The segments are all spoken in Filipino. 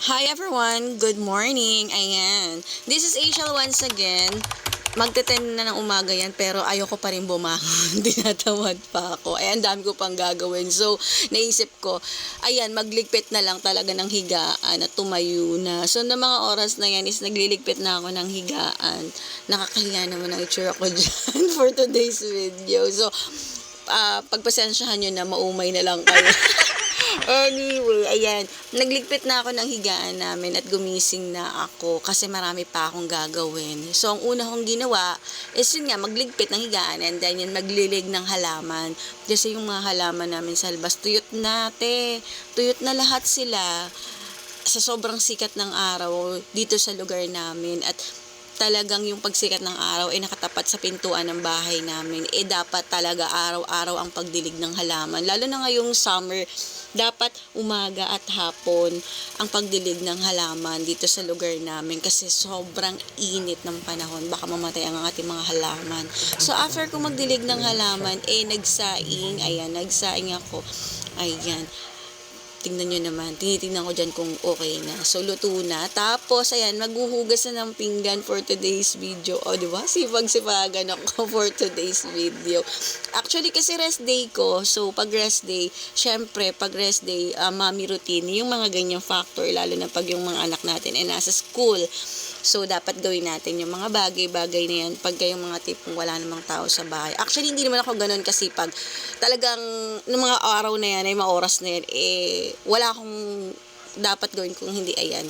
Hi everyone! Good morning! Ayan. This is Asial once again. Magte-10 na ng umaga yan pero ayoko pa rin bumangon. Tinatamad pa ako. Ang dami ko pang gagawin. So, naisip ko, ayan, magligpit na lang talaga ng higaan at tumayo na. So, na mga oras na yan is nagliligpit na ako ng higaan. Nakakahiya naman ang itsura ko dyan for today's video. So, pagpasensyahan nyo na maumay na lang kayo. Anyway, ayan, nagligpit na ako ng higaan namin at gumising na ako kasi marami pa akong gagawin. So, ang una kong ginawa is yun nga, magligpit ng higaan and then yun, maglilig ng halaman. Kasi yung mga halaman namin sa labas, tuyot na, te. Tuyot na lahat sila sa sobrang sikat ng araw dito sa lugar namin at talagang yung pagsikat ng araw ay nakatapat sa pintuan ng bahay namin. Dapat talaga araw-araw ang pagdilig ng halaman. Lalo na ngayong summer, dapat umaga at hapon ang pagdilig ng halaman dito sa lugar namin kasi sobrang init ng panahon. Baka mamatay ang ating mga halaman. So, after ko magdilig ng halaman, nagsaing. Ayan, nagsaing ako. Ayan. Tingnan nyo naman, tinitingnan ko dyan kung okay na. So, luto na. Tapos, ayan, maghuhugas na ng pinggan for today's video. O, diba? Sipag-sipagan ako for today's video. Actually, kasi rest day ko. So, pag rest day, syempre, pag rest day, mommy routine, yung mga ganyang factor, lalo na pag yung mga anak natin ay nasa school. So, dapat gawin natin yung mga bagay-bagay na yan pag kayong mga tipong wala namang tao sa bahay. Actually, hindi naman ako ganun kasi pag talagang ng mga araw na yan, ay mga oras na yan, wala akong dapat gawin kung hindi ayan.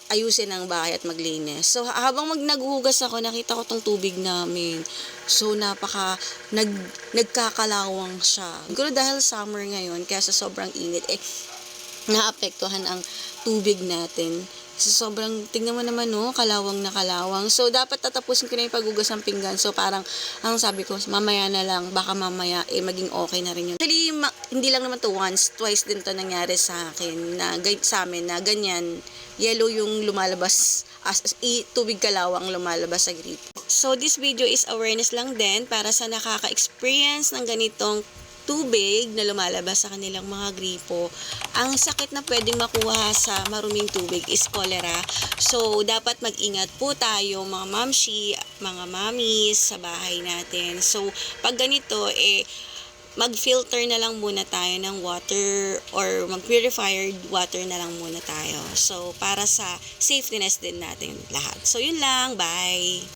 Ayusin ang bahay at maglinis. So, habang naghuhugas ako, nakita ko tong tubig namin. So, nagkakalawang siya. Siguro dahil summer ngayon, kaya sa sobrang init, naapektuhan ang tubig natin. So, sobrang, tingnan mo naman, no, kalawang na kalawang. So, dapat tatapusin ko na yung paghugas ng pinggan. So, parang, ang sabi ko, mamaya na lang, baka mamaya, maging okay na rin yun. Actually, hindi lang naman to once, twice din to nangyari sa akin, sa amin, na ganyan, yellow yung lumalabas, tubig kalawang lumalabas sa gripo. So, this video is awareness lang din para sa nakaka-experience ng ganitong tubig na lumalabas sa kanilang mga gripo. Ang sakit na pwedeng makuha sa maruming tubig is cholera. So, dapat mag-ingat po tayo mga mamshi, mga mamis sa bahay natin. So, pag ganito, mag-filter na lang muna tayo ng water or mag-purified water na lang muna tayo. So, para sa safetyness din natin lahat. So, yun lang. Bye!